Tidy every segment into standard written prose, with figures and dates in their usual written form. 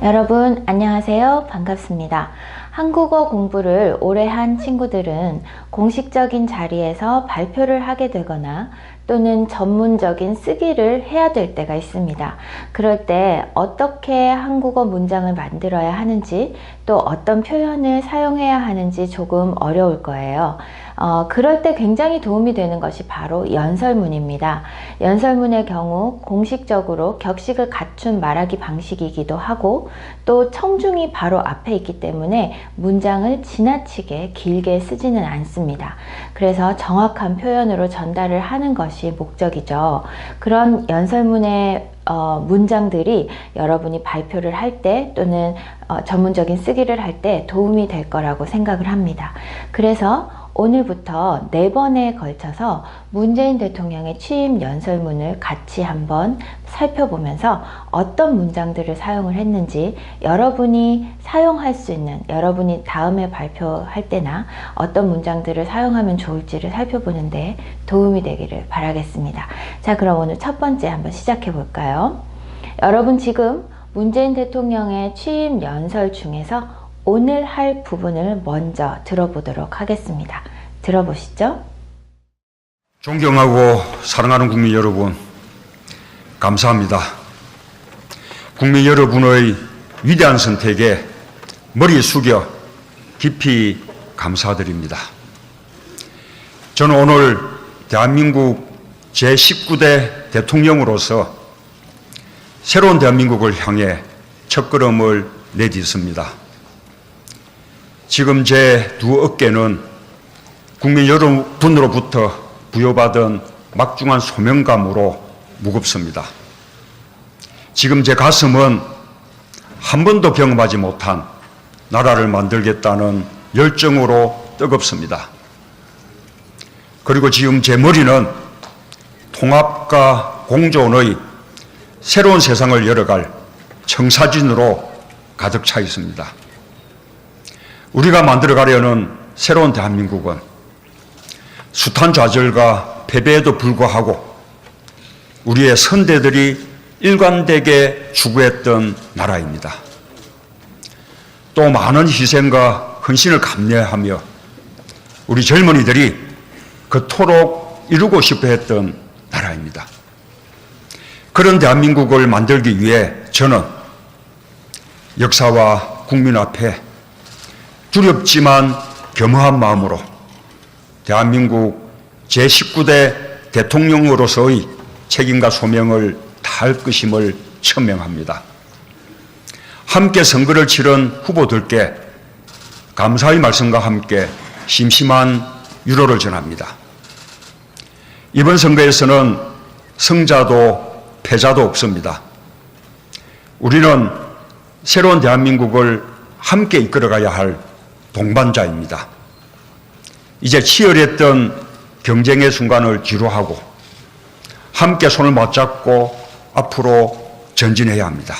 여러분 안녕하세요. 반갑습니다. 한국어 공부를 오래 한 친구들은 공식적인 자리에서 발표를 하게 되거나 또는 전문적인 쓰기를 해야 될 때가 있습니다. 그럴 때 어떻게 한국어 문장을 만들어야 하는지 또 어떤 표현을 사용해야 하는지 조금 어려울 거예요. 그럴 때 굉장히 도움이 되는 것이 바로 연설문입니다. 연설문의 경우 공식적으로 격식을 갖춘 말하기 방식이기도 하고 또 청중이 바로 앞에 있기 때문에 문장을 지나치게 길게 쓰지는 않습니다. 그래서 정확한 표현으로 전달을 하는 것이 목적이죠. 그런 연설문의 문장들이 여러분이 발표를 할 때 또는 전문적인 쓰기를 할 때 도움이 될 거라고 생각을 합니다. 그래서 오늘부터 4번에 걸쳐서 문재인 대통령의 취임 연설문을 같이 한번 살펴보면서 어떤 문장들을 사용을 했는지 여러분이 사용할 수 있는, 여러분이 다음에 발표할 때나 어떤 문장들을 사용하면 좋을지를 살펴보는데 도움이 되기를 바라겠습니다. 자, 그럼 오늘 첫 번째 한번 시작해 볼까요? 여러분 지금 문재인 대통령의 취임 연설 중에서 오늘 할 부분을 먼저 들어보도록 하겠습니다. 들어보시죠. 존경하고 사랑하는 국민 여러분, 감사합니다. 국민 여러분의 위대한 선택에 머리 숙여 깊이 감사드립니다. 저는 오늘 대한민국 제19대 대통령으로서 새로운 대한민국을 향해 첫걸음을 내딛습니다. 지금 제 두 어깨는 국민 여러분으로부터 부여받은 막중한 소명감으로 무겁습니다. 지금 제 가슴은 한 번도 경험하지 못한 나라를 만들겠다는 열정으로 뜨겁습니다. 그리고 지금 제 머리는 통합과 공존의 새로운 세상을 열어갈 청사진으로 가득 차 있습니다. 우리가 만들어가려는 새로운 대한민국은 숱한 좌절과 패배에도 불구하고 우리의 선대들이 일관되게 추구했던 나라입니다. 또 많은 희생과 헌신을 감내하며 우리 젊은이들이 그토록 이루고 싶어 했던 나라입니다. 그런 대한민국을 만들기 위해 저는 역사와 국민 앞에 두렵지만 겸허한 마음으로 대한민국 제19대 대통령으로서의 책임과 소명을 다할 것임을 천명합니다. 함께 선거를 치른 후보들께 감사의 말씀과 함께 심심한 위로를 전합니다. 이번 선거에서는 승자도 패자도 없습니다. 우리는 새로운 대한민국을 함께 이끌어가야 할 동반자입니다. 이제 치열했던 경쟁의 순간을 뒤로하고 함께 손을 맞잡고 앞으로 전진해야 합니다.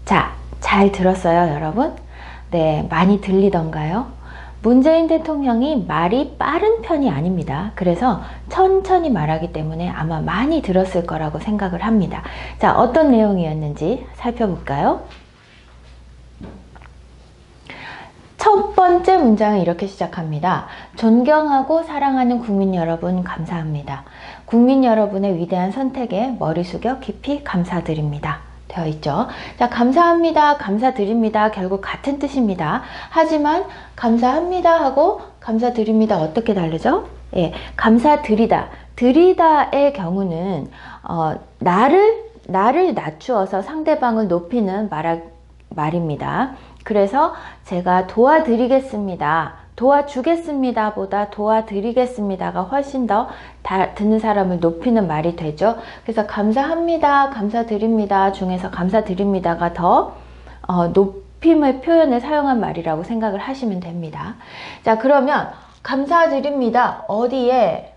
자, 잘 들었어요, 여러분? 네, 많이 들리던가요? 문재인 대통령이 말이 빠른 편이 아닙니다. 그래서 천천히 말하기 때문에 아마 많이 들었을 거라고 생각을 합니다. 자, 어떤 내용이었는지 살펴볼까요? 첫 번째 문장은 이렇게 시작합니다. 존경하고 사랑하는 국민 여러분 감사합니다. 국민 여러분의 위대한 선택에 머리 숙여 깊이 감사드립니다. 되어 있죠. 자, 감사합니다, 감사드립니다. 결국 같은 뜻입니다. 하지만 감사합니다 하고 감사드립니다 어떻게 다르죠? 예, 감사드리다. 드리다의 경우는 나를 낮추어서 상대방을 높이는 말입니다. 그래서 제가 도와드리겠습니다, 도와주겠습니다 보다 도와드리겠습니다가 훨씬 더 듣는 사람을 높이는 말이 되죠. 그래서 감사합니다, 감사드립니다 중에서 감사드립니다가 더 높임의 표현을 사용한 말이라고 생각을 하시면 됩니다. 자, 그러면 감사드립니다 어디에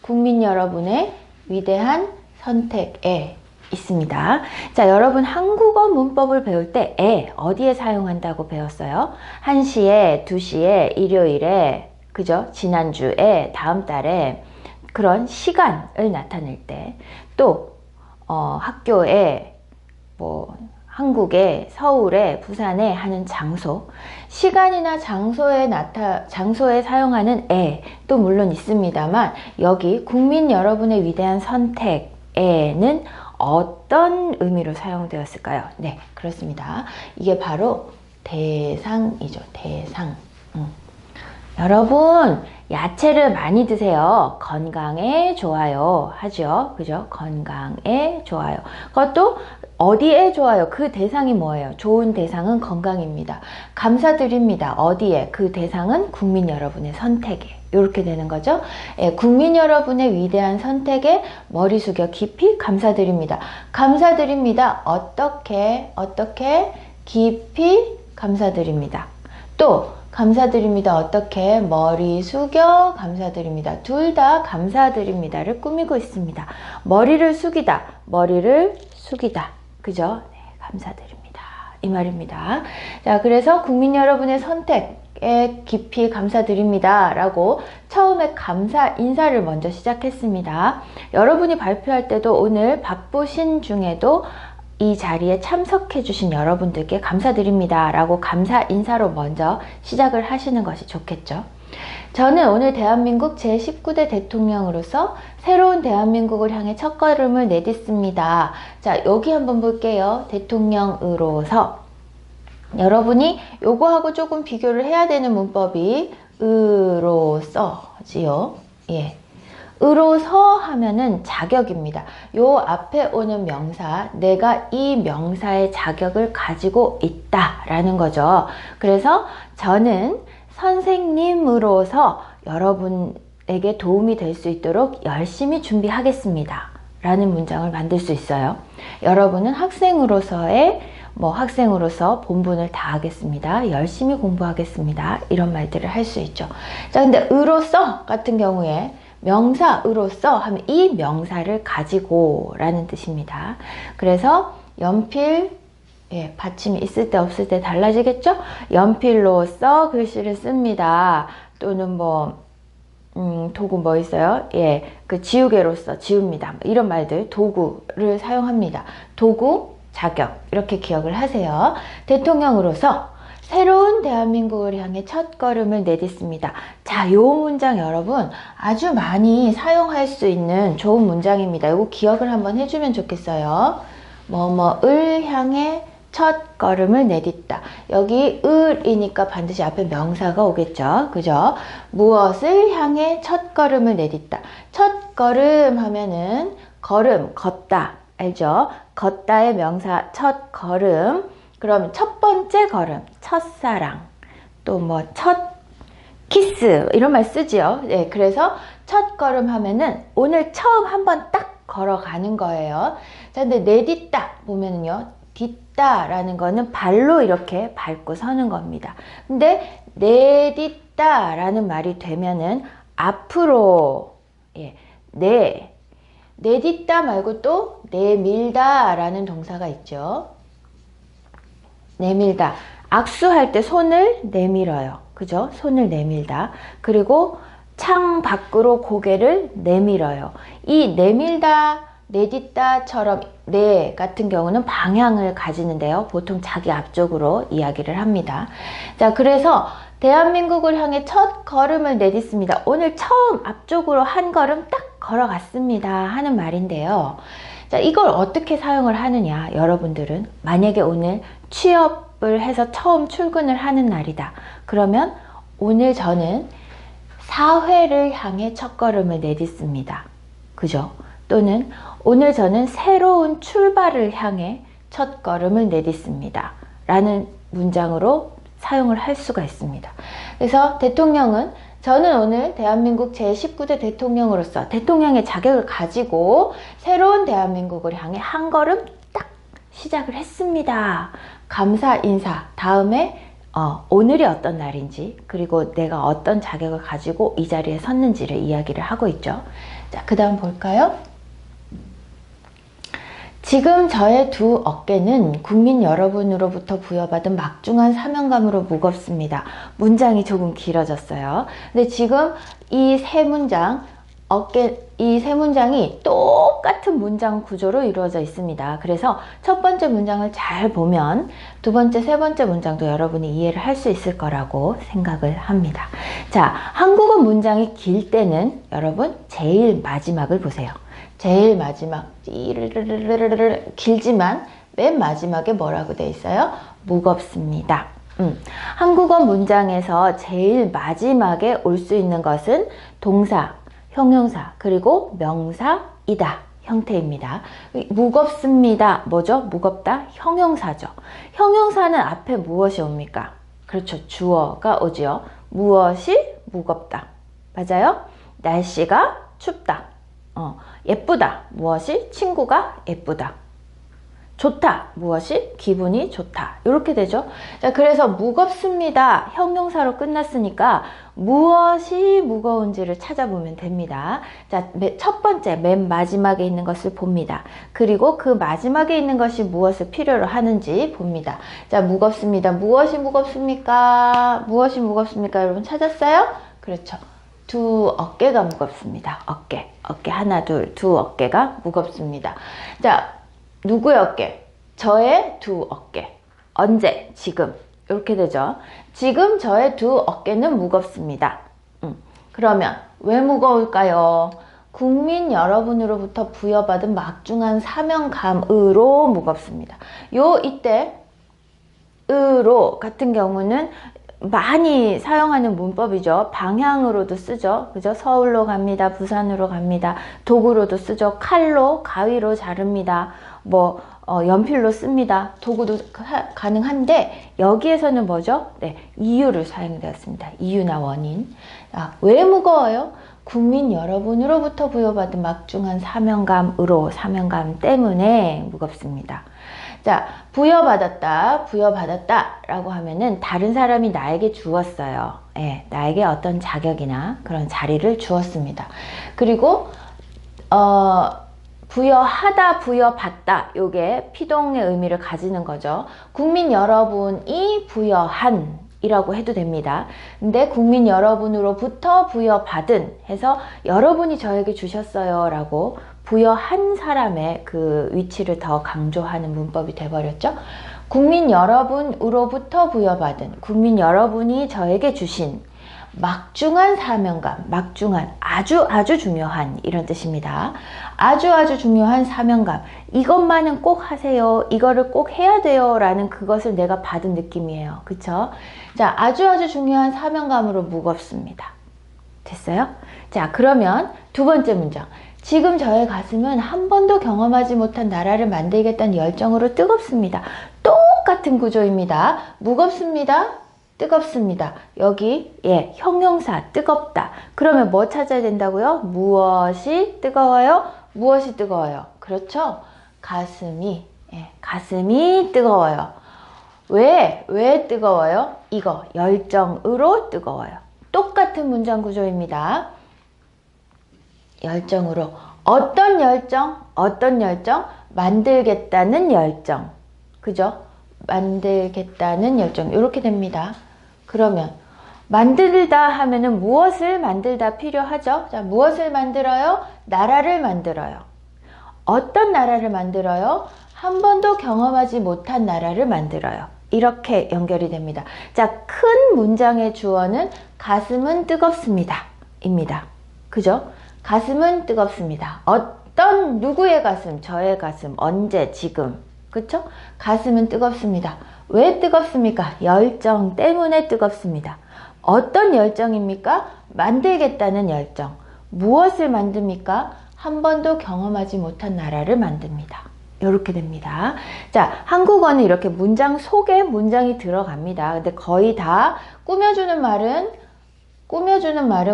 국민 여러분의 위대한 선택에 있습니다. 자, 여러분 한국어 문법을 배울 때 어디에 사용한다고 배웠어요? 1시에, 2시에, 일요일에, 그죠? 지난주에, 다음 달에 그런 시간을 나타낼 때, 또 학교에 뭐 한국에, 서울에, 부산에 하는 장소, 시간이나 장소에 사용하는 에도 물론 있습니다만, 여기 국민 여러분의 위대한 선택에는 어떤 의미로 사용되었을까요? 네, 그렇습니다. 이게 바로 대상이죠. 대상. 여러분, 야채를 많이 드세요. 건강에 좋아요. 하죠. 그죠? 건강에 좋아요. 그것도 어디에 좋아요? 그 대상이 뭐예요? 좋은 대상은 건강입니다. 감사드립니다. 어디에? 그 대상은 국민 여러분의 선택에. 이렇게 되는 거죠. 예, 국민 여러분의 위대한 선택에 머리 숙여 깊이 감사드립니다. 감사드립니다. 어떻게 깊이 감사드립니다. 또 감사드립니다. 어떻게 머리 숙여 감사드립니다. 둘 다 감사드립니다를 꾸미고 있습니다. 머리를 숙이다. 그죠? 네, 감사드립니다. 이 말입니다. 자, 그래서 국민 여러분의 선택에 깊이 감사드립니다. 라고 처음에 감사 인사를 먼저 시작했습니다. 여러분이 발표할 때도 오늘 바쁘신 중에도 이 자리에 참석해 주신 여러분들께 감사드립니다 라고 감사 인사로 먼저 시작을 하시는 것이 좋겠죠. 저는 오늘 대한민국 제19대 대통령으로서 새로운 대한민국을 향해 첫걸음을 내딛습니다. 자, 여기 한번 볼게요. 대통령으로서. 여러분이 요거하고 조금 비교를 해야 되는 문법이 으로서지요. 예. 으로서 하면은 자격입니다. 요 앞에 오는 명사, 내가 이 명사의 자격을 가지고 있다라는 거죠. 그래서 저는 선생님으로서 여러분에게 도움이 될 수 있도록 열심히 준비하겠습니다. 라는 문장을 만들 수 있어요. 여러분은 학생으로서 본분을 다하겠습니다. 열심히 공부하겠습니다. 이런 말들을 할 수 있죠. 자, 근데 으로서 같은 경우에 명사으로서 하면 이 명사를 가지고 라는 뜻입니다. 그래서 연필, 예, 받침이 있을 때 없을 때 달라지겠죠? 연필로써 글씨를 씁니다. 또는 도구 뭐 있어요? 예, 그 지우개로써 지웁니다. 이런 말들, 도구를 사용합니다. 도구, 자격, 이렇게 기억을 하세요. 대통령으로서 새로운 대한민국을 향해 첫걸음을 내딛습니다. 자, 요 문장 여러분 아주 많이 사용할 수 있는 좋은 문장입니다. 이거 기억을 한번 해주면 좋겠어요. 뭐뭐을 향해 첫걸음을 내딛다. 여기 을이니까 반드시 앞에 명사가 오겠죠. 그죠? 무엇을 향해 첫걸음을 내딛다. 첫걸음 하면은 걸음, 걷다. 알죠? 걷다의 명사 첫걸음. 그러면 첫 번째 걸음, 첫사랑, 또 첫 키스 이런 말 쓰지요. 네, 그래서 첫 걸음 하면은 오늘 처음 한번 딱 걸어가는 거예요. 자, 근데 내딛다 보면은요, 딛다라는 거는 발로 이렇게 밟고 서는 겁니다. 근데 내딛다라는 말이 되면은 앞으로, 예, 내딛다 말고 또 내밀다라는 동사가 있죠. 내밀다. 악수할 때 손을 내밀어요. 그죠? 손을 내밀다. 그리고 창 밖으로 고개를 내밀어요. 이 내밀다, 내딛다처럼 내 같은 경우는 방향을 가지는데요. 보통 자기 앞쪽으로 이야기를 합니다. 자, 그래서 대한민국을 향해 첫 걸음을 내딛습니다. 오늘 처음 앞쪽으로 한 걸음 딱 걸어갔습니다. 하는 말인데요. 자, 이걸 어떻게 사용을 하느냐? 여러분들은 만약에 오늘 취업을 해서 처음 출근을 하는 날이다. 그러면 오늘 저는 사회를 향해 첫걸음을 내딛습니다. 그죠? 또는 오늘 저는 새로운 출발을 향해 첫걸음을 내딛습니다. 라는 문장으로 사용을 할 수가 있습니다. 그래서 대통령은 저는 오늘 대한민국 제19대 대통령으로서 대통령의 자격을 가지고 새로운 대한민국을 향해 한 걸음 딱 시작을 했습니다. 감사 인사 다음에 오늘이 어떤 날인지 그리고 내가 어떤 자격을 가지고 이 자리에 섰는지를 이야기를 하고 있죠. 자, 그 다음 볼까요? 지금 저의 두 어깨는 국민 여러분으로부터 부여받은 막중한 사명감으로 무겁습니다. 문장이 조금 길어졌어요. 근데 지금 이 세 문장 이 세 문장이 똑같은 문장 구조로 이루어져 있습니다. 그래서 첫 번째 문장을 잘 보면 두 번째, 세 번째 문장도 여러분이 이해를 할 수 있을 거라고 생각을 합니다. 자, 한국어 문장이 길 때는 여러분 제일 마지막을 보세요. 제일 마지막, 길지만 맨 마지막에 뭐라고 돼 있어요? 무겁습니다. 한국어 문장에서 제일 마지막에 올 수 있는 것은 동사, 형용사, 그리고 명사이다 형태입니다. 무겁습니다. 뭐죠? 무겁다? 형용사죠. 형용사는 앞에 무엇이 옵니까? 그렇죠. 주어가 오지요. 무엇이 무겁다. 맞아요? 날씨가 춥다. 예쁘다. 무엇이? 친구가 예쁘다. 좋다. 무엇이? 기분이 좋다. 이렇게 되죠. 자, 그래서 무겁습니다. 형용사로 끝났으니까 무엇이 무거운지를 찾아보면 됩니다. 자, 첫 번째, 맨 마지막에 있는 것을 봅니다. 그리고 그 마지막에 있는 것이 무엇을 필요로 하는지 봅니다. 자, 무겁습니다. 무엇이 무겁습니까? 무엇이 무겁습니까? 여러분 찾았어요? 그렇죠. 두 어깨가 무겁습니다. 어깨 하나, 둘, 두 어깨가 무겁습니다. 자, 누구의 어깨? 저의 두 어깨. 언제? 지금. 이렇게 되죠. 지금 저의 두 어깨는 무겁습니다. 그러면 왜 무거울까요? 국민 여러분으로부터 부여받은 막중한 사명감으로 무겁습니다. 이때 으로 같은 경우는 많이 사용하는 문법이죠. 방향으로도 쓰죠. 그죠? 서울로 갑니다. 부산으로 갑니다. 도구로도 쓰죠. 칼로, 가위로 자릅니다. 연필로 씁니다. 도구도 가능한데 여기에서는 뭐죠? 네, 이유를 사용되었습니다. 이유나 원인. 왜 무거워요? 국민 여러분으로부터 부여받은 막중한 사명감 때문에 무겁습니다. 자, 부여받았다 라고 하면은 다른 사람이 나에게 주었어요. 예, 나에게 어떤 자격이나 그런 자리를 주었습니다. 그리고 부여하다, 부여받다, 요게 피동의 의미를 가지는 거죠. 국민 여러분이 부여한 이라고 해도 됩니다. 근데 국민 여러분으로부터 부여받은 해서 여러분이 저에게 주셨어요 라고 부여한 사람의 그 위치를 더 강조하는 문법이 돼버렸죠. 국민 여러분으로부터 부여받은, 국민 여러분이 저에게 주신 막중한 사명감, 막중한, 아주 중요한 이런 뜻입니다. 아주 중요한 사명감, 이것만은 꼭 하세요, 이거를 꼭 해야 돼요 라는 그것을 내가 받은 느낌이에요. 그쵸? 자, 아주 중요한 사명감으로 무겁습니다. 됐어요? 자, 그러면 두 번째 문장. 지금 저의 가슴은 한 번도 경험하지 못한 나라를 만들겠다는 열정으로 뜨겁습니다. 똑같은 구조입니다. 무겁습니다. 뜨겁습니다. 여기 형용사 뜨겁다. 그러면 뭐 찾아야 된다고요? 무엇이 뜨거워요? 무엇이 뜨거워요? 그렇죠? 가슴이 뜨거워요. 왜 뜨거워요? 이거 열정으로 뜨거워요. 똑같은 문장 구조입니다. 열정으로. 어떤 열정? 만들겠다는 열정. 그죠? 만들겠다는 열정. 이렇게 됩니다. 그러면 만들다 하면은 무엇을 만들다 필요하죠? 자, 무엇을 만들어요? 나라를 만들어요. 어떤 나라를 만들어요? 한 번도 경험하지 못한 나라를 만들어요. 이렇게 연결이 됩니다. 자, 큰 문장의 주어는 가슴은 뜨겁습니다. 입니다. 그죠? 가슴은 뜨겁습니다. 어떤 누구의 가슴? 저의 가슴. 언제? 지금. 그쵸? 가슴은 뜨겁습니다. 왜 뜨겁습니까? 열정 때문에 뜨겁습니다. 어떤 열정입니까? 만들겠다는 열정. 무엇을 만듭니까? 한 번도 경험하지 못한 나라를 만듭니다. 이렇게 됩니다. 자, 한국어는 이렇게 문장 속에 문장이 들어갑니다. 근데 거의 다 꾸며주는 말은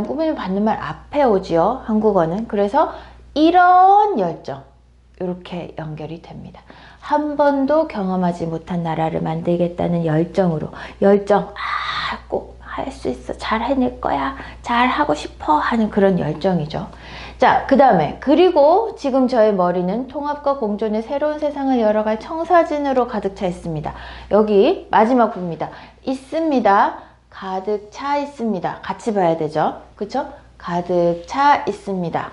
꾸며받는 말 앞에 오지요. 한국어는. 그래서 이런 열정. 이렇게 연결이 됩니다. 한 번도 경험하지 못한 나라를 만들겠다는 열정으로. 열정, 꼭 할 수 있어. 잘 해낼 거야. 잘 하고 싶어. 하는 그런 열정이죠. 자, 그 다음에 그리고 지금 저의 머리는 통합과 공존의 새로운 세상을 열어갈 청사진으로 가득 차 있습니다. 여기 마지막 부분입니다. 있습니다. 가득 차 있습니다. 같이 봐야 되죠. 그쵸? 가득 차 있습니다.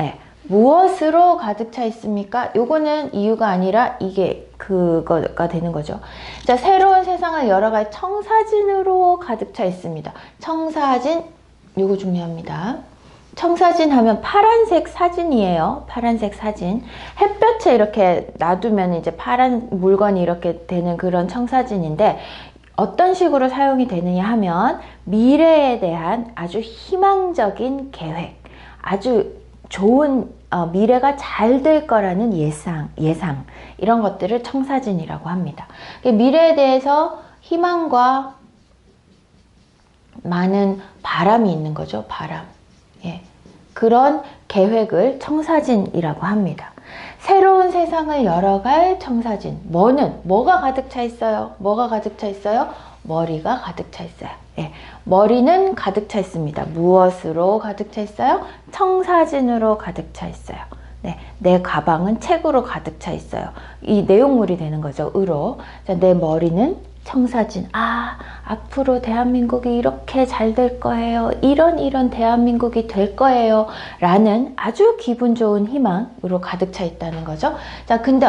네. 무엇으로 가득 차 있습니까? 요거는 이유가 아니라 이게 그거가 되는 거죠. 자, 새로운 세상을 열어갈 청사진으로 가득 차 있습니다. 청사진, 요거 중요합니다. 청사진 하면 파란색 사진이에요. 파란색 사진. 햇볕에 이렇게 놔두면 이제 파란 물건이 이렇게 되는 그런 청사진인데, 어떤 식으로 사용이 되느냐 하면 미래에 대한 아주 희망적인 계획, 아주 좋은 미래가 잘 될 거라는 예상 이런 것들을 청사진이라고 합니다. 미래에 대해서 희망과 많은 바람이 있는 거죠. 바람. 예. 그런 계획을 청사진이라고 합니다. 새로운 세상을 열어갈 청사진. 뭐가 가득 차 있어요? 뭐가 가득 차 있어요? 머리가 가득 차 있어요. 예. 머리는 가득 차 있습니다. 무엇으로 가득 차 있어요? 청사진으로 가득 차 있어요. 네. 내 가방은 책으로 가득 차 있어요. 이 내용물이 되는 거죠. 으로. 자, 내 머리는 청사진. 앞으로 대한민국이 이렇게 잘 될 거예요. 이런 대한민국이 될 거예요. 라는 아주 기분 좋은 희망으로 가득 차 있다는 거죠. 자, 근데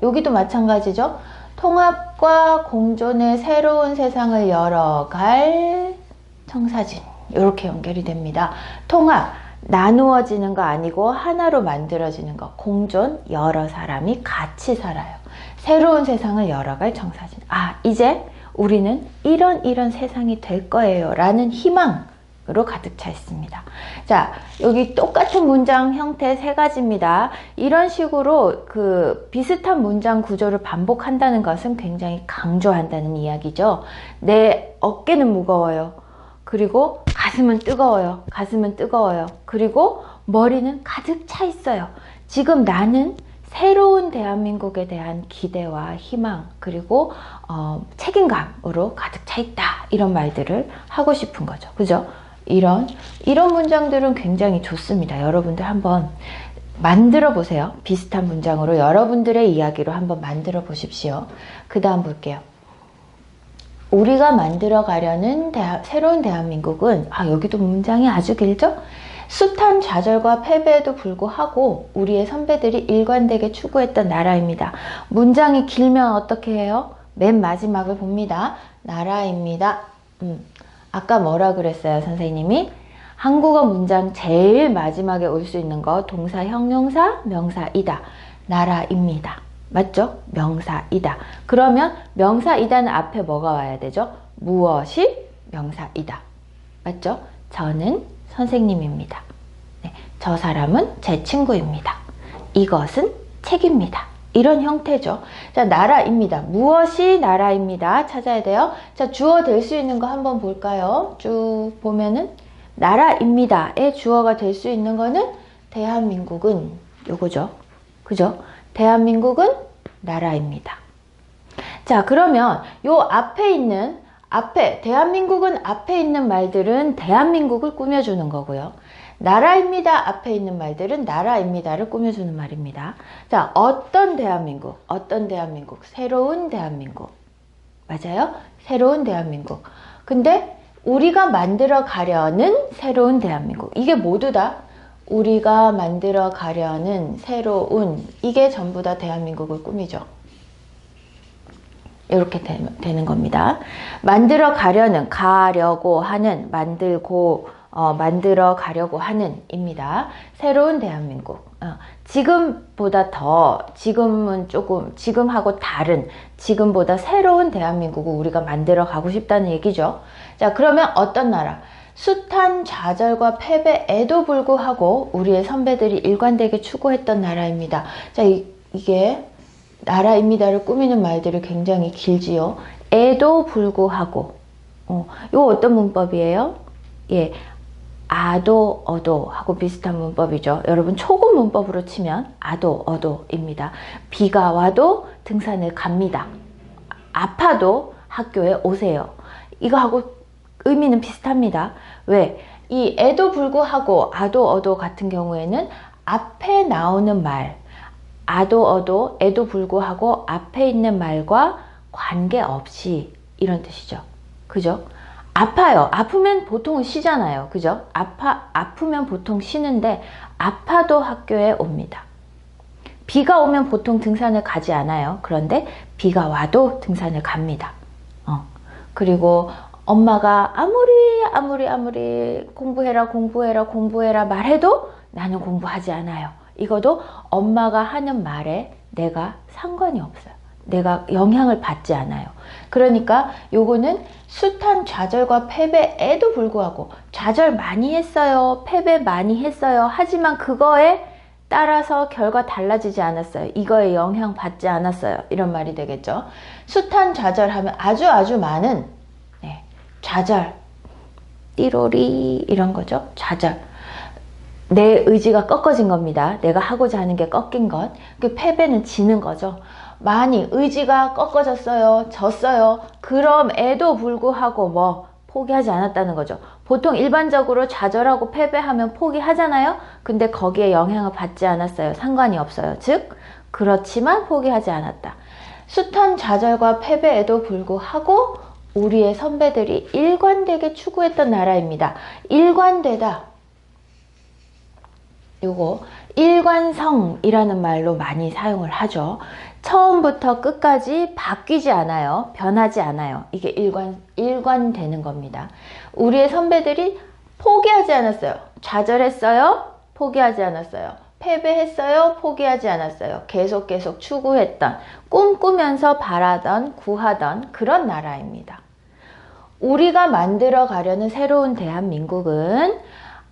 여기도 마찬가지죠. 통합과 공존의 새로운 세상을 열어갈 청사진. 이렇게 연결이 됩니다. 통합, 나누어지는 거 아니고 하나로 만들어지는 거. 공존, 여러 사람이 같이 살아요. 새로운 세상을 열어갈 청사진. 이제 우리는 이런 세상이 될 거예요. 라는 희망으로 가득 차 있습니다. 자, 여기 똑같은 문장 형태 3가지입니다. 이런 식으로 비슷한 문장 구조를 반복한다는 것은 굉장히 강조한다는 이야기죠. 내 어깨는 무거워요. 그리고 가슴은 뜨거워요. 그리고 머리는 가득 차 있어요. 지금 나는 새로운 대한민국에 대한 기대와 희망, 그리고 책임감으로 가득 차 있다. 이런 말들을 하고 싶은 거죠. 그죠? 이런 문장들은 굉장히 좋습니다. 여러분들 한번 만들어 보세요. 비슷한 문장으로 여러분들의 이야기로 한번 만들어 보십시오. 그 다음 볼게요. 우리가 만들어 가려는 새로운 대한민국은, 여기도 문장이 아주 길죠? 숱한 좌절과 패배에도 불구하고 우리의 선배들이 일관되게 추구했던 나라입니다. 문장이 길면 어떻게 해요? 맨 마지막을 봅니다. 나라입니다. 아까 뭐라 그랬어요, 선생님이? 한국어 문장 제일 마지막에 올 수 있는 거 동사, 형용사, 명사이다. 나라입니다. 맞죠? 명사이다. 그러면 명사이다는 앞에 뭐가 와야 되죠? 무엇이 명사이다. 맞죠? 저는 선생님입니다. 네, 저 사람은 제 친구입니다. 이것은 책입니다. 이런 형태죠. 자, 나라입니다. 무엇이 나라입니다. 찾아야 돼요. 자, 주어 될 수 있는 거 한번 볼까요? 쭉 보면은 나라입니다의 주어가 될 수 있는 거는 대한민국은 요거죠. 그죠? 대한민국은 나라입니다. 자, 그러면 요 대한민국은 앞에 있는 말들은 대한민국을 꾸며주는 거고요. 나라입니다 앞에 있는 말들은 나라입니다를 꾸며주는 말입니다. 자, 어떤 대한민국? 새로운 대한민국. 맞아요? 새로운 대한민국. 근데 우리가 만들어 가려는 새로운 대한민국. 이게 모두 다 우리가 만들어 가려는 새로운, 이게 전부 다 대한민국을 꾸미죠. 이렇게 되는 겁니다. 만들어 가려는, 가려고 하는, 만들어 가려고 하는 입니다. 새로운 대한민국. 지금하고 다른, 지금보다 새로운 대한민국을 우리가 만들어 가고 싶다는 얘기죠. 자, 그러면 어떤 나라? 숱한 좌절과 패배에도 불구하고 우리의 선배들이 일관되게 추구했던 나라입니다. 자, 이게 나라입니다를 꾸미는 말들이 굉장히 길지요. 에도 불구하고. 이거 어떤 문법이에요? 예, 아도, 어도 하고 비슷한 문법이죠. 여러분 초급 문법으로 치면 아도, 어도입니다. 비가 와도 등산을 갑니다. 아파도 학교에 오세요. 이거하고 의미는 비슷합니다. 왜? 이 에도 불구하고 아도, 어도 같은 경우에는 앞에 나오는 말, 아도, 어도, 에도 불구하고 앞에 있는 말과 관계없이 이런 뜻이죠. 그죠? 아파요. 아프면 보통은 쉬잖아요. 그죠? 아프면 보통 쉬는데 아파도 학교에 옵니다. 비가 오면 보통 등산을 가지 않아요. 그런데 비가 와도 등산을 갑니다. 그리고 엄마가 아무리 공부해라 말해도 나는 공부하지 않아요. 이것도 엄마가 하는 말에 내가 상관이 없어요. 내가 영향을 받지 않아요. 그러니까 요거는 숱한 좌절과 패배에도 불구하고 좌절 많이 했어요. 패배 많이 했어요. 하지만 그거에 따라서 결과 달라지지 않았어요. 이거에 영향 받지 않았어요. 이런 말이 되겠죠. 숱한 좌절하면 아주 많은 좌절, 띠로리 이런 거죠. 좌절. 내 의지가 꺾어진 겁니다. 내가 하고자 하는 게 꺾인 것. 그 패배는 지는 거죠. 많이 의지가 꺾어졌어요. 졌어요. 그럼에도 불구하고 포기하지 않았다는 거죠. 보통 일반적으로 좌절하고 패배하면 포기하잖아요. 근데 거기에 영향을 받지 않았어요. 상관이 없어요. 즉 그렇지만 포기하지 않았다. 숱한 좌절과 패배에도 불구하고 우리의 선배들이 일관되게 추구했던 나라입니다. 일관되다. 요거 일관성이라는 말로 많이 사용을 하죠. 처음부터 끝까지 바뀌지 않아요. 변하지 않아요. 이게 일관되는 겁니다. 우리의 선배들이 포기하지 않았어요. 좌절했어요. 포기하지 않았어요. 패배했어요. 포기하지 않았어요. 계속 추구했던, 꿈꾸면서 바라던, 구하던 그런 나라입니다. 우리가 만들어 가려는 새로운 대한민국은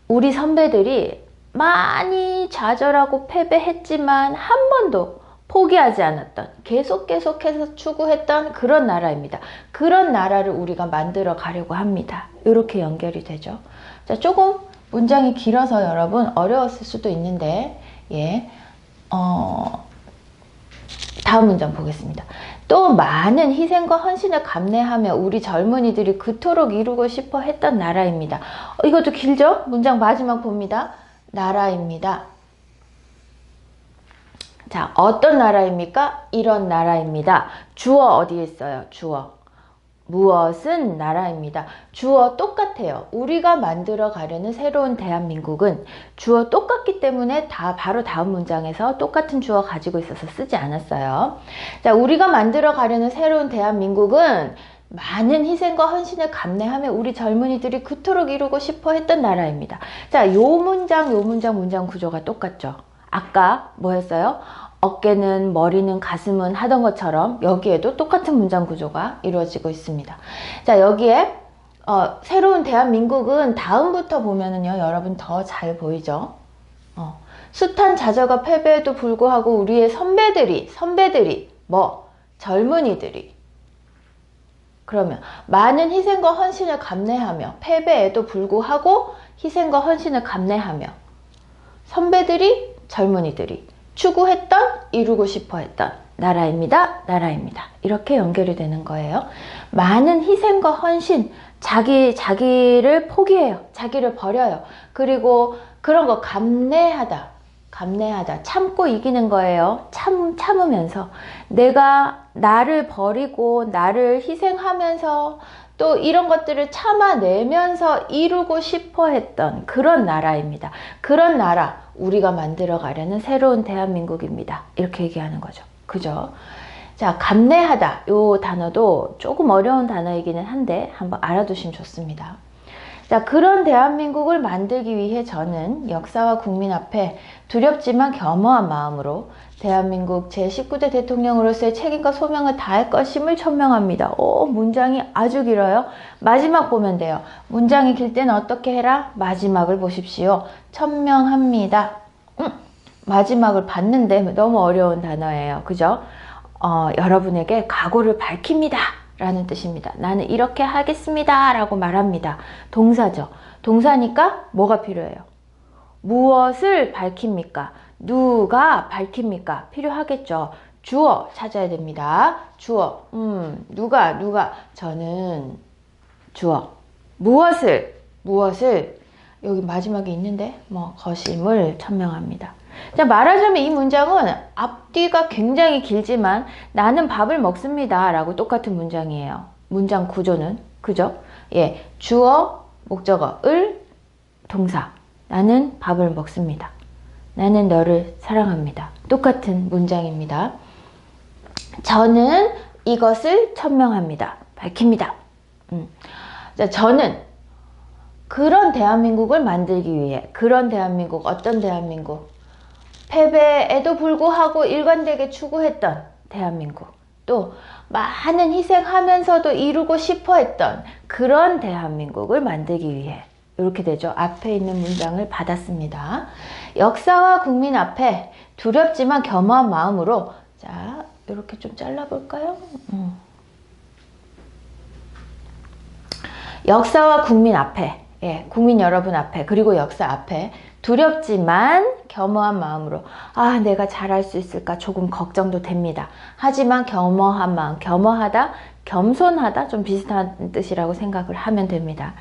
우리 선배들이 많이 좌절하고 패배했지만 한 번도 포기하지 않았던, 계속해서 추구했던 그런 나라입니다. 그런 나라를 우리가 만들어 가려고 합니다. 이렇게 연결이 되죠. 자, 조금 문장이 길어서 여러분 어려웠을 수도 있는데, 다음 문장 보겠습니다. 또 많은 희생과 헌신을 감내하며 우리 젊은이들이 그토록 이루고 싶어 했던 나라입니다. 이것도 길죠? 문장 마지막 봅니다. 나라입니다. 자, 어떤 나라입니까? 이런 나라입니다. 주어 어디에 있어요? 주어. 무엇은 나라입니다. 주어 똑같아요. 우리가 만들어 가려는 새로운 대한민국은 주어 똑같기 때문에 바로 다음 문장에서 똑같은 주어 가지고 있어서 쓰지 않았어요. 자, 우리가 만들어 가려는 새로운 대한민국은 많은 희생과 헌신을 감내하며 우리 젊은이들이 그토록 이루고 싶어 했던 나라입니다. 자, 요 문장 구조가 똑같죠. 아까 뭐였어요? 어깨는, 머리는, 가슴은 하던 것처럼 여기에도 똑같은 문장 구조가 이루어지고 있습니다. 자, 여기에 새로운 대한민국은 다음부터 보면은요, 여러분 더 잘 보이죠? 숱한 좌절과 패배에도 불구하고 우리의 선배들이 젊은이들이 그러면 많은 희생과 헌신을 감내하며 패배에도 불구하고 희생과 헌신을 감내하며 선배들이 젊은이들이 추구했던, 이루고 싶어 했던 나라입니다. 이렇게 연결이 되는 거예요. 많은 희생과 헌신, 자기를 포기해요. 자기를 버려요. 그리고 그런 거 감내하다, 참고 이기는 거예요. 참으면서 내가 나를 버리고 나를 희생하면서 또 이런 것들을 참아내면서 이루고 싶어 했던 그런 나라입니다. 그런 나라, 우리가 만들어 가려는 새로운 대한민국입니다. 이렇게 얘기하는 거죠. 그죠? 자, 감내하다. 요 단어도 조금 어려운 단어이기는 한데 한번 알아두시면 좋습니다. 자, 그런 대한민국을 만들기 위해 저는 역사와 국민 앞에 두렵지만 겸허한 마음으로 대한민국 제19대 대통령으로서의 책임과 소명을 다할 것임을 천명합니다. 문장이 아주 길어요. 마지막 보면 돼요. 문장이 길 때는 어떻게 해라? 마지막을 보십시오. 천명합니다. 마지막을 봤는데 너무 어려운 단어예요. 그죠? 여러분에게 각오를 밝힙니다 라는 뜻입니다. 나는 이렇게 하겠습니다 라고 말합니다. 동사죠. 동사니까 뭐가 필요해요? 무엇을 밝힙니까? 누가 밝힙니까? 필요하겠죠. 주어 찾아야 됩니다. 주어. 누가. 저는 주어. 무엇을. 여기 마지막에 있는데, 거심을 천명합니다. 자, 말하자면 이 문장은 앞뒤가 굉장히 길지만 나는 밥을 먹습니다 라고 똑같은 문장이에요. 문장 구조는 그죠? 예, 주어, 목적어, 을, 동사. 나는 밥을 먹습니다. 나는 너를 사랑합니다. 똑같은 문장입니다. 저는 이것을 천명합니다. 밝힙니다. 자, 저는 그런 대한민국을 만들기 위해, 그런 대한민국, 어떤 대한민국? 패배에도 불구하고 일관되게 추구했던 대한민국, 또 많은 희생하면서도 이루고 싶어 했던 그런 대한민국을 만들기 위해, 이렇게 되죠. 앞에 있는 문장을 받았습니다. 역사와 국민 앞에 두렵지만 겸허한 마음으로, 자, 이렇게 좀 잘라볼까요? 역사와 국민 앞에, 예, 국민 여러분 앞에, 그리고 역사 앞에 두렵지만 겸허한 마음으로, 아, 내가 잘할 수 있을까 조금 걱정도 됩니다. 하지만 겸허한 마음, 겸허하다, 겸손하다, 좀 비슷한 뜻이라고 생각을 하면 됩니다.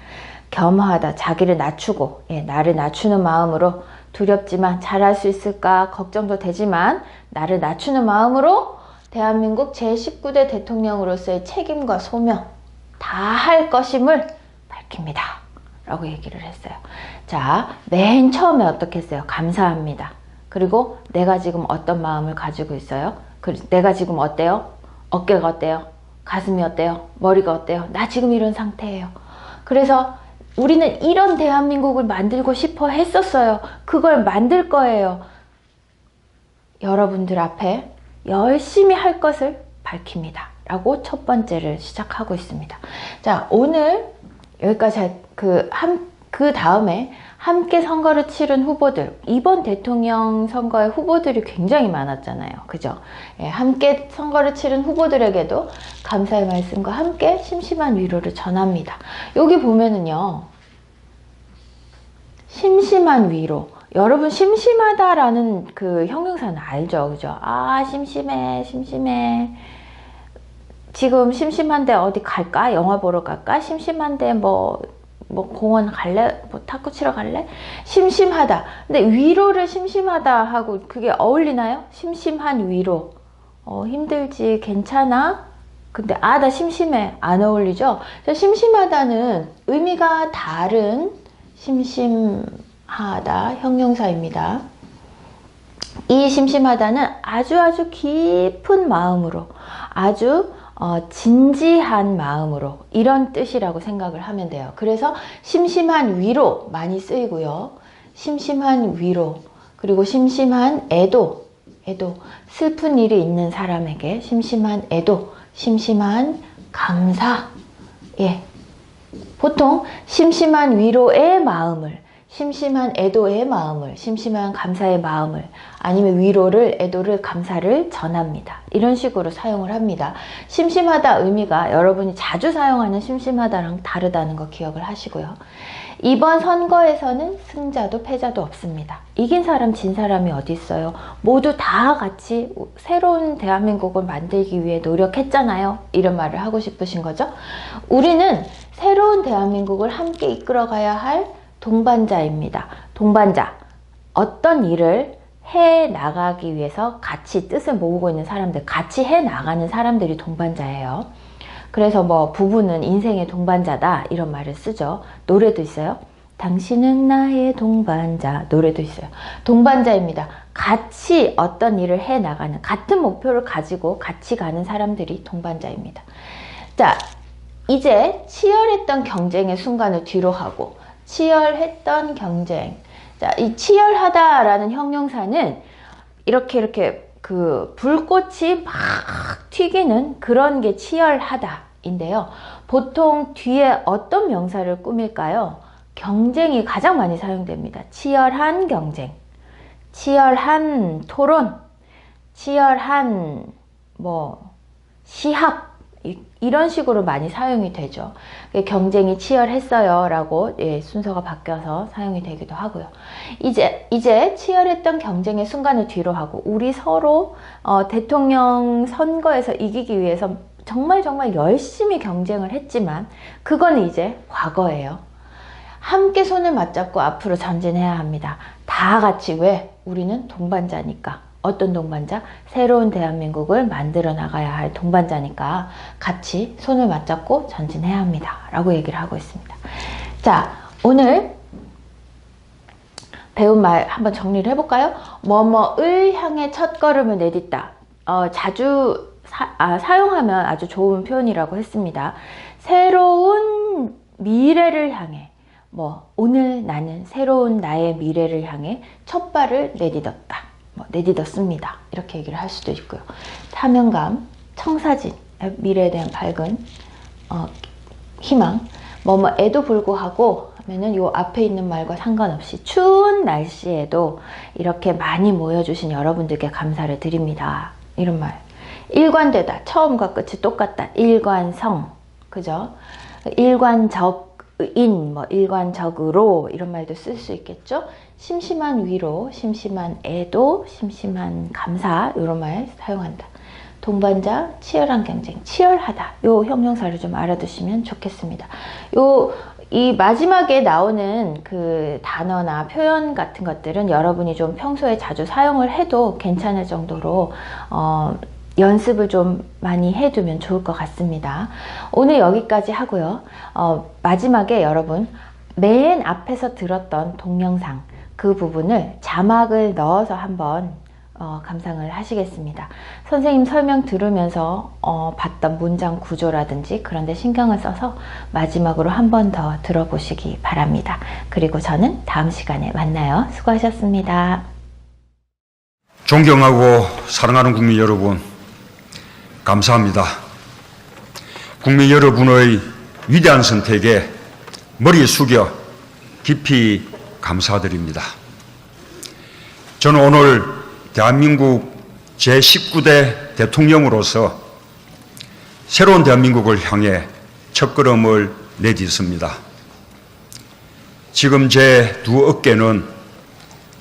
겸허하다, 자기를 낮추고, 예, 나를 낮추는 마음으로, 두렵지만 잘할 수 있을까 걱정도 되지만 나를 낮추는 마음으로 대한민국 제19대 대통령으로서의 책임과 소명 다 할 것임을 밝힙니다. 라고 얘기를 했어요. 자, 맨 처음에 어떻게 했어요? 감사합니다. 그리고 내가 지금 어떤 마음을 가지고 있어요? 내가 지금 어때요? 어깨가 어때요? 가슴이 어때요? 머리가 어때요? 나 지금 이런 상태예요. 그래서 우리는 이런 대한민국을 만들고 싶어 했었어요. 그걸 만들 거예요. 여러분들 앞에 열심히 할 것을 밝힙니다. 라고 첫 번째를 시작하고 있습니다. 자, 오늘 여기까지 그 다음에 함께 선거를 치른 후보들, 이번 대통령 선거의 후보들이 굉장히 많았잖아요. 그죠? 예, 함께 선거를 치른 후보들에게도 감사의 말씀과 함께 심심한 위로를 전합니다. 여기 보면은요, 심심한 위로. 여러분, 심심하다라는 그 형용사는 알죠? 그죠? 아, 심심해, 심심해. 지금 심심한데 어디 갈까? 영화 보러 갈까? 심심한데 뭐 공원 갈래? 뭐 탁구 치러 갈래? 심심하다. 근데 위로를 심심하다 하고 그게 어울리나요? 심심한 위로. 힘들지? 괜찮아? 근데 나 심심해. 안 어울리죠? 심심하다는 의미가 다른 심심하다 형용사입니다. 이 심심하다는 아주 깊은 마음으로, 아주 진지한 마음으로, 이런 뜻이라고 생각을 하면 돼요. 그래서 심심한 위로 많이 쓰이고요. 심심한 위로, 그리고 심심한 애도, 슬픈 일이 있는 사람에게 심심한 애도, 심심한 감사. 예, 보통 심심한 위로의 마음을, 심심한 애도의 마음을, 심심한 감사의 마음을, 아니면 위로를, 애도를, 감사를 전합니다. 이런 식으로 사용을 합니다. 심심하다 의미가 여러분이 자주 사용하는 심심하다랑 다르다는 거 기억을 하시고요. 이번 선거에서는 승자도 패자도 없습니다. 이긴 사람, 진 사람이 어디 있어요? 모두 다 같이 새로운 대한민국을 만들기 위해 노력했잖아요. 이런 말을 하고 싶으신 거죠? 우리는 새로운 대한민국을 함께 이끌어가야 할 동반자입니다. 동반자. 어떤 일을 해 나가기 위해서 같이 뜻을 모으고 있는 사람들, 같이 해 나가는 사람들이 동반자예요. 그래서 뭐 부부는 인생의 동반자다, 이런 말을 쓰죠. 노래도 있어요. 당신은 나의 동반자, 노래도 있어요. 동반자입니다. 같이 어떤 일을 해 나가는, 같은 목표를 가지고 같이 가는 사람들이 동반자입니다. 자, 이제 치열했던 경쟁의 순간을 뒤로 하고, 치열했던 경쟁. 자, 이 치열하다라는 형용사는 이렇게 그 불꽃이 막 튀기는 그런 게 치열하다인데요. 보통 뒤에 어떤 명사를 꾸밀까요? 경쟁이 가장 많이 사용됩니다. 치열한 경쟁, 치열한 토론, 치열한 시합, 이런 식으로 많이 사용이 되죠. 경쟁이 치열했어요 라고 순서가 바뀌어서 사용이 되기도 하고요. 이제 치열했던 경쟁의 순간을 뒤로 하고, 우리 서로 대통령 선거에서 이기기 위해서 정말 열심히 경쟁을 했지만 그건 이제 과거예요. 함께 손을 맞잡고 앞으로 전진해야 합니다. 다 같이. 왜? 우리는 동반자니까. 어떤 동반자? 새로운 대한민국을 만들어 나가야 할 동반자니까 같이 손을 맞잡고 전진해야 합니다. 라고 얘기를 하고 있습니다. 자, 오늘 배운 말 한번 정리를 해볼까요? 뭐뭐을 향해 첫걸음을 내딛다. 자주 사용하면 아주 좋은 표현이라고 했습니다. 새로운 미래를 향해, 오늘 나는 새로운 나의 미래를 향해 첫 발을 내딛었다. 내딛었습니다. 이렇게 얘기를 할 수도 있고요. 사명감, 청사진, 미래에 대한 밝은 희망, 뭐뭐에도 불구하고 하면은 요 앞에 있는 말과 상관없이 추운 날씨에도 이렇게 많이 모여주신 여러분들께 감사를 드립니다. 이런 말. 일관되다. 처음과 끝이 똑같다. 일관성. 그죠? 일관적인, 일관적으로 이런 말도 쓸 수 있겠죠? 심심한 위로, 심심한 애도, 심심한 감사 이런 말 사용한다. 동반자, 치열한 경쟁, 치열하다. 요 형용사를 좀 알아두시면 좋겠습니다. 이 마지막에 나오는 그 단어나 표현 같은 것들은 여러분이 좀 평소에 자주 사용을 해도 괜찮을 정도로 연습을 좀 많이 해두면 좋을 것 같습니다. 오늘 여기까지 하고요. 마지막에 여러분 맨 앞에서 들었던 동영상 그 부분을 자막을 넣어서 한번 감상을 하시겠습니다. 선생님 설명 들으면서 봤던 문장 구조라든지 그런 데 신경을 써서 마지막으로 한 번 더 들어보시기 바랍니다. 그리고 저는 다음 시간에 만나요. 수고하셨습니다. 존경하고 사랑하는 국민 여러분, 감사합니다. 국민 여러분의 위대한 선택에 머리 숙여 깊이 감사드립니다. 저는 오늘 대한민국 제19대 대통령으로서 새로운 대한민국을 향해 첫걸음을 내딛습니다. 지금 제 두 어깨는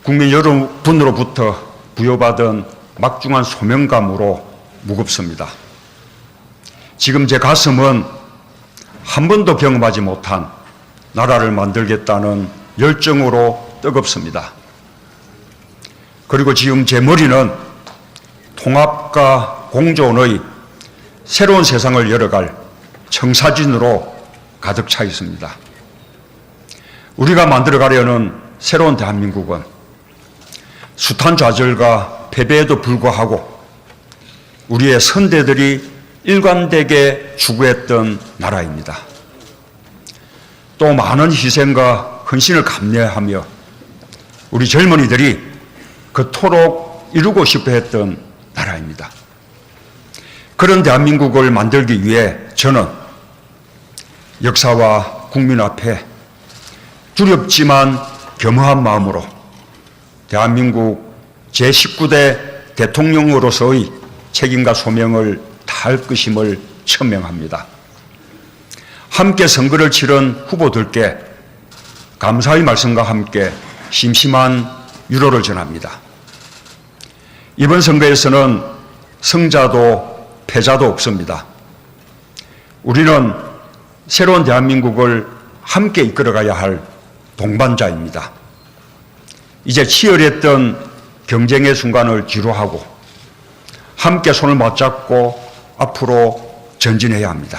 국민 여러분으로부터 부여받은 막중한 소명감으로 무겁습니다. 지금 제 가슴은 한 번도 경험하지 못한 나라를 만들겠다는 열정으로 뜨겁습니다. 그리고 지금 제 머리는 통합과 공존의 새로운 세상을 열어갈 청사진으로 가득 차 있습니다. 우리가 만들어가려는 새로운 대한민국은 숱한 좌절과 패배에도 불구하고 우리의 선대들이 일관되게 추구했던 나라입니다. 또 많은 희생과 헌신을 감내하며 우리 젊은이들이 그토록 이루고 싶어 했던 나라입니다. 그런 대한민국을 만들기 위해 저는 역사와 국민 앞에 두렵지만 겸허한 마음으로 대한민국 제19대 대통령으로서의 책임과 소명을 다할 것임을 천명합니다. 함께 선거를 치른 후보들께 감사의 말씀과 함께 심심한 유로를 전합니다. 이번 선거에서는 승자도 패자도 없습니다. 우리는 새로운 대한민국을 함께 이끌어가야 할 동반자입니다. 이제 치열했던 경쟁의 순간을 뒤로하고 함께 손을 맞잡고 앞으로 전진해야 합니다.